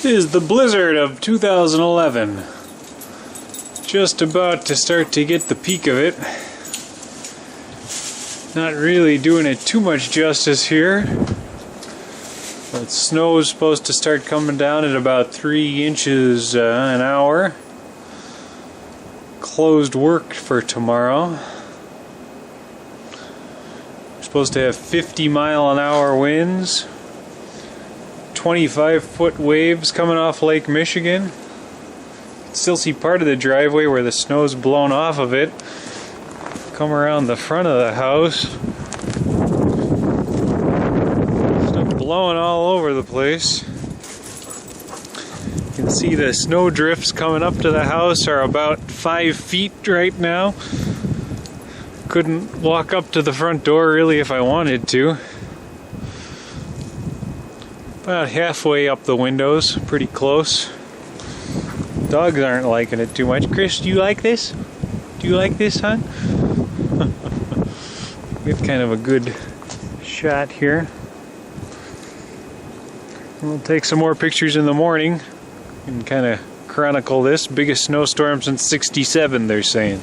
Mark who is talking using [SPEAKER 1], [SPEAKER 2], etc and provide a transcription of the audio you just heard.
[SPEAKER 1] This is the blizzard of 2011. Just about to start to get the peak of it. Not really doing it too much justice here. But snow is supposed to start coming down at about 3 inches an hour. Closed work for tomorrow. We're supposed to have 50-mile-an-hour winds. 25-foot waves coming off Lake Michigan. You can still see part of the driveway where the snow's blown off of it. Come around the front of the house. Snow blowing all over the place. You can see the snow drifts coming up to the house are about 5 feet right now. Couldn't walk up to the front door really if I wanted to. About halfway up the windows, pretty close. Dogs aren't liking it too much. Chris, do you like this? Do you like this, hon? Get kind of a good shot here. We'll take some more pictures in the morning and kind of chronicle this. Biggest snowstorm since '67, they're saying.